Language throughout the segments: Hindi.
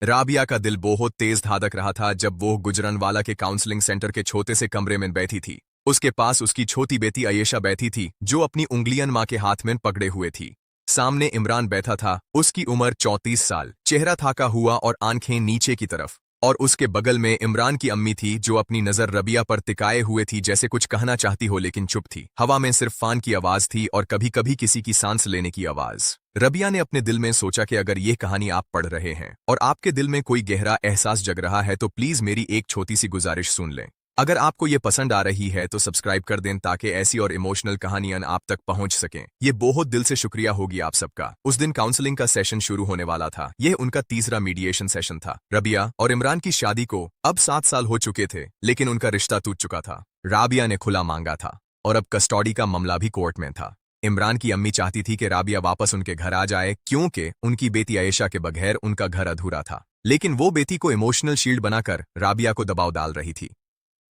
राबिया का दिल बहुत तेज धड़क रहा था जब वो गुजरनवाला के काउंसलिंग सेंटर के छोटे से कमरे में बैठी थी। उसके पास उसकी छोटी बेटी आयेशा बैठी थी जो अपनी उंगलियां मां के हाथ में पकड़े हुए थी। सामने इमरान बैठा था। उसकी उम्र 34 साल, चेहरा थाका हुआ और आंखें नीचे की तरफ। और उसके बगल में इमरान की अम्मी थी जो अपनी नजर रबिया पर टिकाए हुए थी, जैसे कुछ कहना चाहती हो लेकिन चुप थी। हवा में सिर्फ फैन की आवाज थी और कभी कभी किसी की सांस लेने की आवाज। रबिया ने अपने दिल में सोचा कि अगर ये कहानी आप पढ़ रहे हैं और आपके दिल में कोई गहरा एहसास जग रहा है तो प्लीज मेरी एक छोटी सी गुजारिश सुन लें। अगर आपको ये पसंद आ रही है तो सब्सक्राइब कर दें ताकि ऐसी और इमोशनल कहानियां आप तक पहुंच सकें। ये बहुत दिल से शुक्रिया होगी आप सबका। उस दिन काउंसलिंग का सेशन शुरू होने वाला था। यह उनका तीसरा मीडिएशन सेशन था। रबिया और इमरान की शादी को अब 7 साल हो चुके थे, लेकिन उनका रिश्ता टूट चुका था। राबिया ने खुला मांगा था और अब कस्टडी का मामला भी कोर्ट में था। इमरान की अम्मी चाहती थी कि राबिया वापस उनके घर आ जाए क्योंकि उनकी बेटी आयेशा के बगैर उनका घर अधूरा था। लेकिन वो बेटी को इमोशनल शील्ड बनाकर राबिया को दबाव डाल रही थी।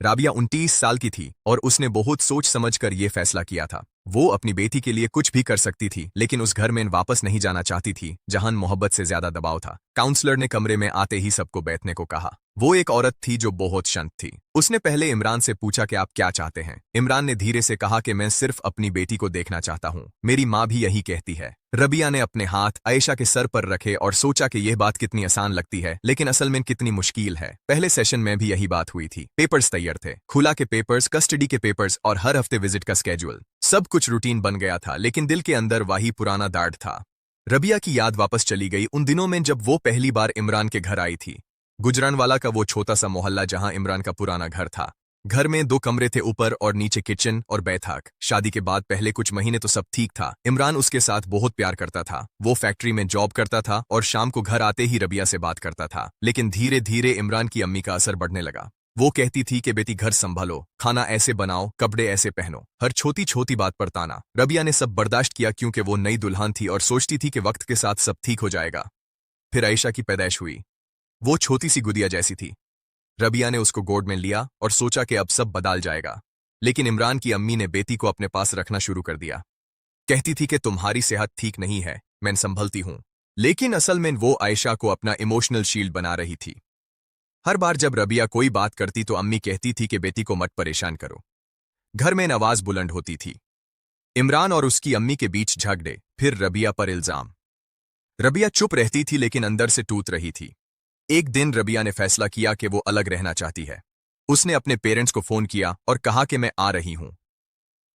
राबिया 29 साल की थी और उसने बहुत सोच समझकर यह फैसला किया था। वो अपनी बेटी के लिए कुछ भी कर सकती थी, लेकिन उस घर में वापस नहीं जाना चाहती थी जहां मोहब्बत से ज्यादा दबाव था। काउंसलर ने कमरे में आते ही सबको बैठने को कहा। वो एक औरत थी जो बहुत शांत थी। उसने पहले इमरान से पूछा कि आप क्या चाहते हैं। इमरान ने धीरे से कहा कि मैं सिर्फ अपनी बेटी को देखना चाहता हूँ, मेरी माँ भी यही कहती है। रबिया ने अपने हाथ आयेशा के सर पर रखे और सोचा कि यह बात कितनी आसान लगती है लेकिन असल में कितनी मुश्किल है। पहले सेशन में भी यही बात हुई थी। पेपर्स तैयार थे, खुला के पेपर्स, कस्टडी के पेपर्स और हर हफ्ते विजिट का स्केड्यूल। सब कुछ रूटीन बन गया था, लेकिन दिल के अंदर वही पुराना दर्द था। रबिया की याद वापस चली गई उन दिनों में जब वो पहली बार इमरान के घर आई थी। गुजरानवाला का वो छोटा सा मोहल्ला जहां इमरान का पुराना घर था। घर में 2 कमरे थे, ऊपर और नीचे किचन और बैठक। शादी के बाद पहले कुछ महीने तो सब ठीक था। इमरान उसके साथ बहुत प्यार करता था। वो फैक्ट्री में जॉब करता था और शाम को घर आते ही रबिया से बात करता था। लेकिन धीरे धीरे इमरान की अम्मी का असर बढ़ने लगा। वो कहती थी कि बेटी घर संभालो, खाना ऐसे बनाओ, कपड़े ऐसे पहनो, हर छोटी छोटी बात पर ताना। रबिया ने सब बर्दाश्त किया क्योंकि वो नई दुल्हन थी और सोचती थी कि वक्त के साथ सब ठीक हो जाएगा। फिर आयेशा की पैदाइश हुई। वो छोटी सी गुड़िया जैसी थी। रबिया ने उसको गोद में लिया और सोचा कि अब सब बदल जाएगा। लेकिन इमरान की अम्मी ने बेटी को अपने पास रखना शुरू कर दिया। कहती थी कि तुम्हारी सेहत ठीक नहीं है, मैं संभलती हूं। लेकिन असल में वो आयेशा को अपना इमोशनल शील्ड बना रही थी। हर बार जब रबिया कोई बात करती तो अम्मी कहती थी कि बेटी को मत परेशान करो। घर में आवाज बुलंद होती थी। इमरान और उसकी अम्मी के बीच झगड़े, फिर रबिया पर इल्जाम। रबिया चुप रहती थी लेकिन अंदर से टूट रही थी। एक दिन रबिया ने फैसला किया कि वो अलग रहना चाहती है। उसने अपने पेरेंट्स को फोन किया और कहा कि मैं आ रही हूं।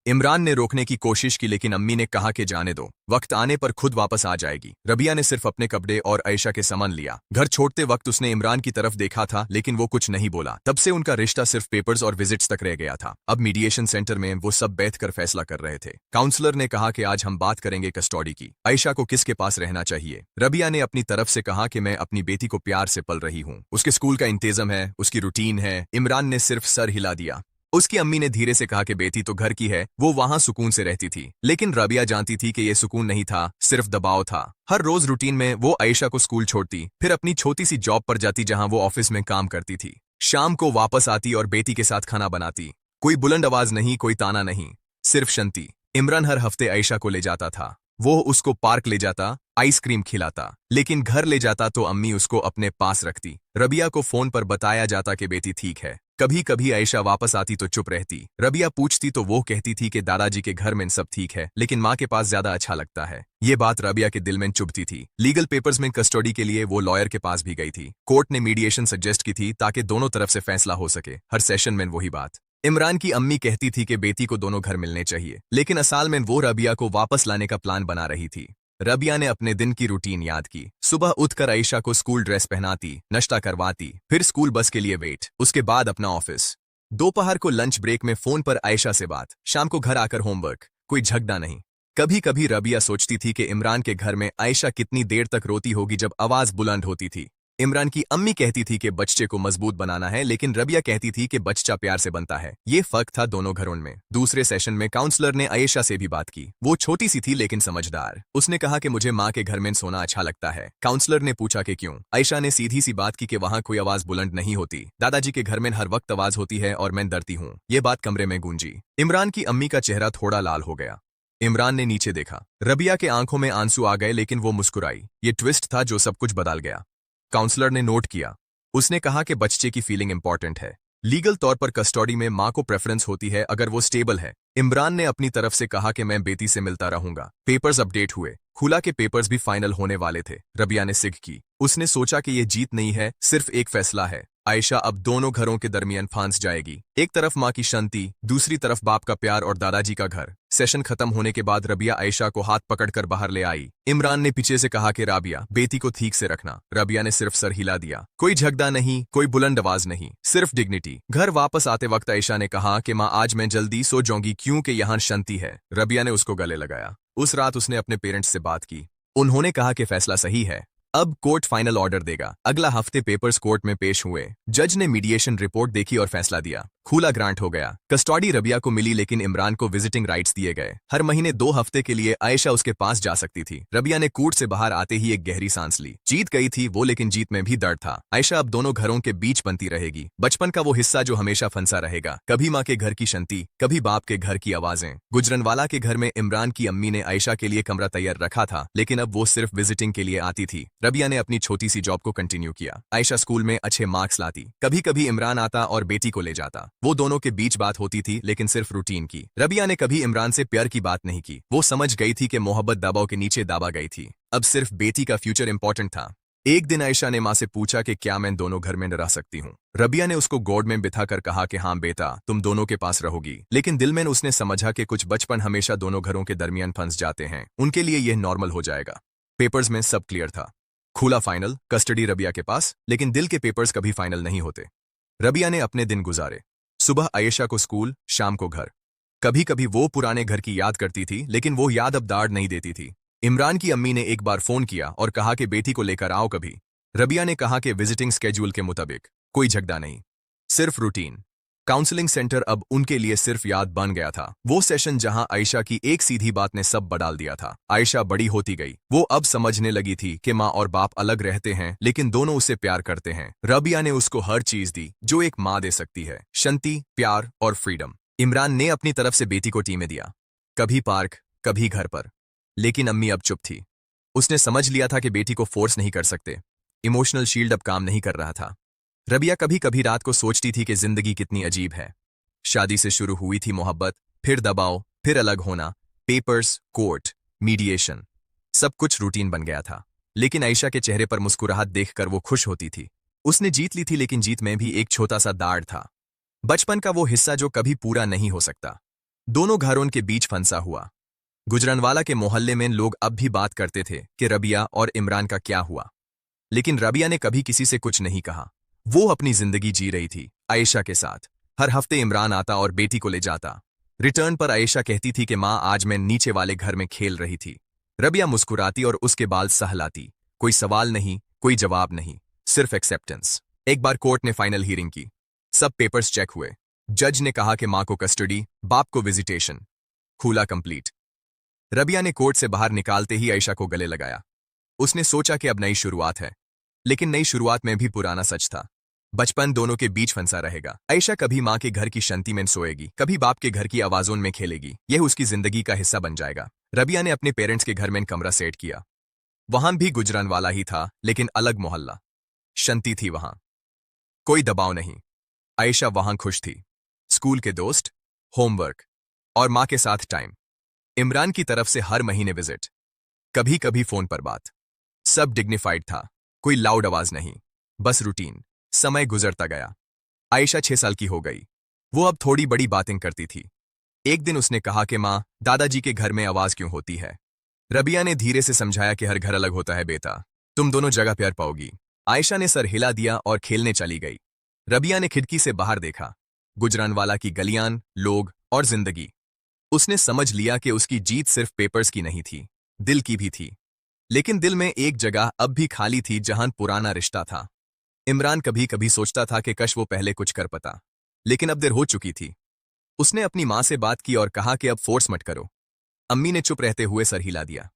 इमरान ने रोकने की कोशिश की लेकिन अम्मी ने कहा कि जाने दो, वक्त आने पर खुद वापस आ जाएगी। रबिया ने सिर्फ अपने कपड़े और आयेशा के सामान लिया। घर छोड़ते वक्त उसने इमरान की तरफ देखा था लेकिन वो कुछ नहीं बोला। तब से उनका रिश्ता सिर्फ पेपर्स और विजिट्स तक रह गया था। अब मीडिएशन सेंटर में वो सब बैठकर फैसला कर रहे थे। काउंसलर ने कहा कि आज हम बात करेंगे कस्टडी की। आयेशा को किसके पास रहना चाहिए। रबिया ने अपनी तरफ से कहा कि मैं अपनी बेटी को प्यार से पल रही हूँ, उसके स्कूल का इंतजाम है, उसकी रूटीन है। इमरान ने सिर्फ सर हिला दिया। उसकी अम्मी ने धीरे से कहा कि बेटी तो घर की है, वो वहां सुकून से रहती थी। लेकिन रबिया जानती थी कि यह सुकून नहीं था, सिर्फ दबाव था। हर रोज रूटीन में वो आयेशा को स्कूल छोड़ती, फिर अपनी छोटी सी जॉब पर जाती जहां वो ऑफिस में काम करती थी। शाम को वापस आती और बेटी के साथ खाना बनाती। कोई बुलंद आवाज नहीं, कोई ताना नहीं, सिर्फ शांति। इमरान हर हफ्ते आयेशा को ले जाता था। वो उसको पार्क ले जाता, आइसक्रीम खिलाता, लेकिन घर ले जाता तो अम्मी उसको अपने पास रखती। रबिया को फोन पर बताया जाता कि बेटी ठीक है। कभी कभी आयेशा वापस आती तो चुप रहती। रबिया पूछती तो वो कहती थी कि दादाजी के घर में सब ठीक है, लेकिन माँ के पास ज्यादा अच्छा लगता है। ये बात रबिया के दिल में चुभती थी। लीगल पेपर्स में कस्टडी के लिए वो लॉयर के पास भी गई थी। कोर्ट ने मीडिएशन सजेस्ट की थी ताकि दोनों तरफ से फैसला हो सके। हर सेशन में वही बात। इमरान की अम्मी कहती थी कि बेटी को दोनों घर मिलने चाहिए, लेकिन असल में वो रबिया को वापस लाने का प्लान बना रही थी। रबिया ने अपने दिन की रूटीन याद की। सुबह उठकर आयेशा को स्कूल ड्रेस पहनाती, नाश्ता करवाती, फिर स्कूल बस के लिए वेट, उसके बाद अपना ऑफिस। दोपहर को लंच ब्रेक में फोन पर आयेशा से बात, शाम को घर आकर होमवर्क। कोई झगड़ा नहीं। कभी कभी रबिया सोचती थी कि इमरान के घर में आयेशा कितनी देर तक रोती होगी जब आवाज बुलंद होती थी। इमरान की अम्मी कहती थी कि बच्चे को मजबूत बनाना है, लेकिन रबिया कहती थी कि बच्चा प्यार से बनता है। ये फर्क था दोनों घरों में। दूसरे सेशन में काउंसलर ने आयेशा से भी बात की। वो छोटी सी थी लेकिन समझदार। उसने कहा कि मुझे माँ के घर में सोना अच्छा लगता है। काउंसलर ने पूछा कि क्यों। आयेशा ने सीधी सी बात की कि वहाँ कोई आवाज बुलंद नहीं होती। दादाजी के घर में हर वक्त आवाज होती है और मैं डरती हूँ। ये बात कमरे में गूंजी। इमरान की अम्मी का चेहरा थोड़ा लाल हो गया। इमरान ने नीचे देखा। रबिया के आंखों में आंसू आ गए लेकिन वो मुस्कुराई। ये ट्विस्ट था जो सब कुछ बदल गया। काउंसलर ने नोट किया। उसने कहा कि बच्चे की फीलिंग इंपॉर्टेंट है। लीगल तौर पर कस्टडी में मां को प्रेफरेंस होती है अगर वो स्टेबल है। इमरान ने अपनी तरफ से कहा कि मैं बेटी से मिलता रहूंगा। पेपर्स अपडेट हुए। खुला के पेपर्स भी फाइनल होने वाले थे। रबिया ने सिग की। उसने सोचा कि ये जीत नहीं है, सिर्फ एक फैसला है। आयशा अब दोनों घरों के दरमियान फांस जाएगी। एक तरफ मां की शांति, दूसरी तरफ बाप का प्यार और दादाजी का घर। सेशन खत्म होने के बाद रबिया आयशा को हाथ पकड़कर बाहर ले आई। इमरान ने पीछे से कहा कि राबिया, बेटी को ठीक से रखना। रबिया ने सिर्फ सर हिला दिया। कोई झगड़ा नहीं, कोई बुलंद आवाज नहीं, सिर्फ डिग्निटी। घर वापस आते वक्त आयशा ने कहा कि मां, आज मैं जल्दी सो जाऊंगी क्योंकि यहाँ शांति है। रबिया ने उसको गले लगाया। उस रात उसने अपने पेरेंट्स से बात की। उन्होंने कहा कि फैसला सही है। अब कोर्ट फाइनल ऑर्डर देगा। अगला हफ्ते पेपर्स कोर्ट में पेश हुए। जज ने मीडिएशन रिपोर्ट देखी और फैसला दिया। खुला ग्रांट हो गया। कस्टडी रबिया को मिली, लेकिन इमरान को विजिटिंग राइट्स दिए गए। हर महीने 2 हफ्ते के लिए आयशा उसके पास जा सकती थी। रबिया ने कोर्ट से बाहर आते ही एक गहरी सांस ली। जीत गई थी वो, लेकिन जीत में भी दर्द था। आयशा अब दोनों घरों के बीच बनती रहेगी। बचपन का वो हिस्सा जो हमेशा फंसा रहेगा। कभी माँ के घर की शांति, कभी बाप के घर की आवाजें। गुजरनवाला के घर में इमरान की अम्मी ने आयशा के लिए कमरा तैयार रखा था, लेकिन अब वो सिर्फ विजिटिंग के लिए आती थी। रबिया ने अपनी छोटी सी जॉब को कंटिन्यू किया। आयशा स्कूल में अच्छे मार्क्स लाती। कभी कभी इमरान आता और बेटी को ले जाता। वो दोनों के बीच बात होती थी, लेकिन सिर्फ रूटीन की। रबिया ने कभी इमरान से प्यार की बात नहीं की। वो समझ गई थी कि मोहब्बत दबाव के नीचे दबा गई थी। अब सिर्फ बेटी का फ्यूचर इंपॉर्टेंट था। एक दिन आयशा ने माँ से पूछा कि क्या मैं दोनों घर में रह सकती हूँ। रबिया ने उसको गोद में बिठाकर कहा कि हाँ बेटा, तुम दोनों के पास रहोगी। लेकिन दिल में उसने समझा कि कुछ बचपन हमेशा दोनों घरों के दरमियान फंस जाते हैं। उनके लिए यह नॉर्मल हो जाएगा। पेपर्स में सब क्लियर था। खुला फाइनल, कस्टडी रबिया के पास, लेकिन दिल के पेपर्स कभी फाइनल नहीं होते। रबिया ने अपने दिन गुजारे। सुबह आयशा को स्कूल, शाम को घर। कभी कभी वो पुराने घर की याद करती थी, लेकिन वो याद अब दाढ़ नहीं देती थी। इमरान की अम्मी ने एक बार फोन किया और कहा कि बेटी को लेकर आओ कभी। रबिया ने कहा कि विजिटिंग स्केड्यूल के मुताबिक। कोई झगड़ा नहीं, सिर्फ रूटीन। काउंसलिंग सेंटर अब उनके लिए सिर्फ याद बन गया था। वो सेशन जहां आयशा की एक सीधी बात ने सब बदल दिया था। आयशा बड़ी होती गई। वो अब समझने लगी थी कि माँ और बाप अलग रहते हैं, लेकिन दोनों उसे प्यार करते हैं। रबिया ने उसको हर चीज दी जो एक माँ दे सकती है, शांति, प्यार और फ्रीडम। इमरान ने अपनी तरफ से बेटी को टीमें दिया, कभी पार्क, कभी घर पर। लेकिन अम्मी अब चुप थी। उसने समझ लिया था कि बेटी को फोर्स नहीं कर सकते। इमोशनल शील्ड अब काम नहीं कर रहा था। रबिया कभी कभी रात को सोचती थी कि जिंदगी कितनी अजीब है। शादी से शुरू हुई थी मोहब्बत, फिर दबाव, फिर अलग होना, पेपर्स, कोर्ट, मीडिएशन, सब कुछ रूटीन बन गया था। लेकिन आयशा के चेहरे पर मुस्कुराहट देखकर वो खुश होती थी। उसने जीत ली थी, लेकिन जीत में भी एक छोटा सा दाढ़ था। बचपन का वो हिस्सा जो कभी पूरा नहीं हो सकता। दोनों घरों के बीच फंसा हुआ। गुजरनवाला के मोहल्ले में लोग अब भी बात करते थे कि रबिया और इमरान का क्या हुआ। लेकिन रबिया ने कभी किसी से कुछ नहीं कहा। वो अपनी जिंदगी जी रही थी आयशा के साथ। हर हफ्ते इमरान आता और बेटी को ले जाता। रिटर्न पर आयशा कहती थी कि माँ, आज मैं नीचे वाले घर में खेल रही थी। रबिया मुस्कुराती और उसके बाल सहलाती। कोई सवाल नहीं, कोई जवाब नहीं, सिर्फ एक्सेप्टेंस। एक बार कोर्ट ने फाइनल हियरिंग की। सब पेपर्स चेक हुए। जज ने कहा कि माँ को कस्टडी, बाप को विजिटेशन। खुला कंप्लीट। रबिया ने कोर्ट से बाहर निकालते ही आयशा को गले लगाया। उसने सोचा कि अब नई शुरुआत है, लेकिन नई शुरुआत में भी पुराना सच था। बचपन दोनों के बीच फंसा रहेगा। आयशा कभी माँ के घर की शांति में सोएगी, कभी बाप के घर की आवाजों में खेलेगी। यह उसकी जिंदगी का हिस्सा बन जाएगा। रबिया ने अपने पेरेंट्स के घर में कमरा सेट किया। वहां भी गुजरानवाला ही था, लेकिन अलग मोहल्ला। शांति थी वहां, कोई दबाव नहीं। आयशा वहां खुश थी। स्कूल के दोस्त, होमवर्क और माँ के साथ टाइम। इमरान की तरफ से हर महीने विजिट, कभी कभी फोन पर बात। सब डिग्निफाइड था, कोई लाउड आवाज नहीं, बस रूटीन। समय गुजरता गया। आयशा 6 साल की हो गई। वो अब थोड़ी बड़ी बातें करती थी। एक दिन उसने कहा कि माँ, दादाजी के घर में आवाज क्यों होती है। रबिया ने धीरे से समझाया कि हर घर अलग होता है बेटा, तुम दोनों जगह प्यार पाओगी। आयशा ने सर हिला दिया और खेलने चली गई। रबिया ने खिड़की से बाहर देखा, गुजरानवाला की गलियां, लोग और जिंदगी। उसने समझ लिया कि उसकी जीत सिर्फ पेपर्स की नहीं थी, दिल की भी थी। लेकिन दिल में एक जगह अब भी खाली थी जहां पुराना रिश्ता था। इमरान कभी कभी सोचता था कि काश वो पहले कुछ कर पाता, लेकिन अब देर हो चुकी थी। उसने अपनी माँ से बात की और कहा कि अब फोर्स मत करो। अम्मी ने चुप रहते हुए सर हिला दिया।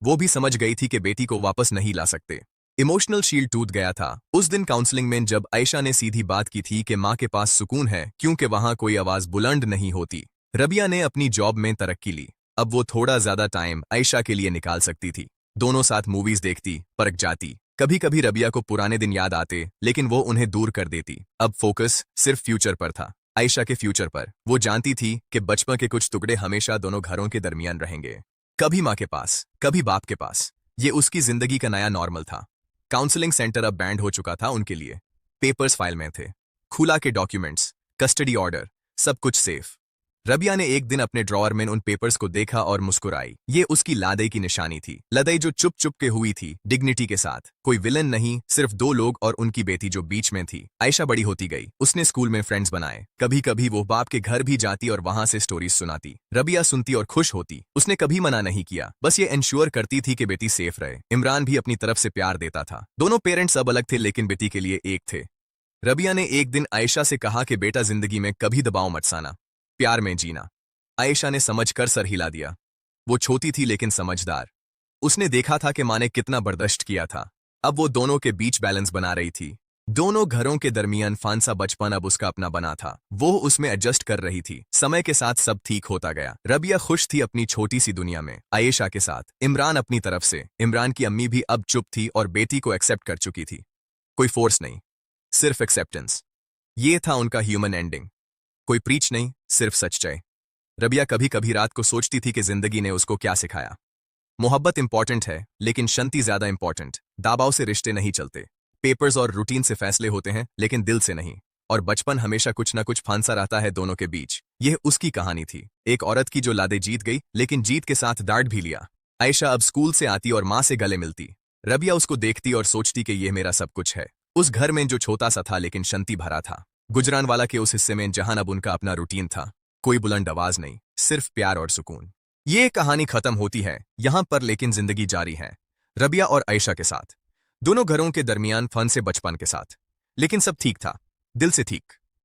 वो भी समझ गई थी कि बेटी को वापस नहीं ला सकते। इमोशनल शील्ड टूट गया था। उस दिन काउंसलिंग में जब आयशा ने सीधी बात की थी कि माँ के पास सुकून है क्योंकि वहां कोई आवाज बुलंद नहीं होती। रबिया ने अपनी जॉब में तरक्की ली। अब वो थोड़ा ज्यादा टाइम आयशा के लिए निकाल सकती थी। दोनों साथ मूवीज देखती, पार्क जाती, कभी कभी रबिया को पुराने दिन याद आते, लेकिन वो उन्हें दूर कर देती। अब फोकस सिर्फ फ्यूचर पर था, आयशा के फ्यूचर पर। वो जानती थी कि बचपन के कुछ टुकड़े हमेशा दोनों घरों के दरमियान रहेंगे, कभी माँ के पास, कभी बाप के पास। ये उसकी जिंदगी का नया नॉर्मल था। काउंसलिंग सेंटर अब बैंड हो चुका था उनके लिए। पेपर्स फाइल में थे, खुला के डॉक्यूमेंट्स, कस्टडी ऑर्डर, सब कुछ सेफ। रबिया ने एक दिन अपने ड्रॉअर में उन पेपर्स को देखा और मुस्कुराई। ये उसकी लड़ाई की निशानी थी, लड़ाई जो चुप चुप के हुई थी, डिग्निटी के साथ। कोई विलन नहीं, सिर्फ दो लोग और उनकी बेटी जो बीच में थी। आयशा बड़ी होती गई, उसने स्कूल में फ्रेंड्स बनाए। कभी कभी वो बाप के घर भी जाती और वहां से स्टोरीज सुनाती। रबिया सुनती और खुश होती। उसने कभी मना नहीं किया, बस ये इंश्योर करती थी कि बेटी सेफ रहे। इमरान भी अपनी तरफ से प्यार देता था। दोनों पेरेंट्स अब अलग थे, लेकिन बेटी के लिए एक थे। रबिया ने एक दिन आयशा से कहा कि बेटा, जिंदगी में कभी दबाव मत साना, प्यार में जीना। आयशा ने समझकर सर हिला दिया। वो छोटी थी लेकिन समझदार। उसने देखा था कि माँ ने कितना बर्दाश्त किया था। अब वो दोनों के बीच बैलेंस बना रही थी। दोनों घरों के दरमियान फांसा बचपन अब उसका अपना बना था। वो उसमें एडजस्ट कर रही थी। समय के साथ सब ठीक होता गया। रबिया खुश थी अपनी छोटी सी दुनिया में, आयशा के साथ। इमरान अपनी तरफ से। इमरान की अम्मी भी अब चुप थी और बेटी को एक्सेप्ट कर चुकी थी। कोई फोर्स नहीं, सिर्फ एक्सेप्टेंस। ये था उनका ह्यूमन एंडिंग। कोई प्रीच नहीं, सिर्फ सच्चाई। रबिया कभी कभी रात को सोचती थी कि जिंदगी ने उसको क्या सिखाया। मोहब्बत इंपॉर्टेंट है, लेकिन शांति ज्यादा इंपॉर्टेंट। दबाव से रिश्ते नहीं चलते, पेपर्स और रूटीन से फैसले होते हैं, लेकिन दिल से नहीं। और बचपन हमेशा कुछ ना कुछ फांसा रहता है दोनों के बीच। यह उसकी कहानी थी, एक औरत की जो लादे जीत गई, लेकिन जीत के साथ डांट भी लिया। आयशा अब स्कूल से आती और माँ से गले मिलती। रबिया उसको देखती और सोचती कि यह मेरा सब कुछ है। उस घर में जो छोटा सा था लेकिन शांति भरा था। गुजरानवाला के उस हिस्से में जहां अब उनका अपना रूटीन था। कोई बुलंद आवाज नहीं, सिर्फ प्यार और सुकून। ये कहानी खत्म होती है यहां पर, लेकिन जिंदगी जारी है रबिया और आयशा के साथ। दोनों घरों के दरमियान फन से बचपन के साथ। लेकिन सब ठीक था, दिल से ठीक।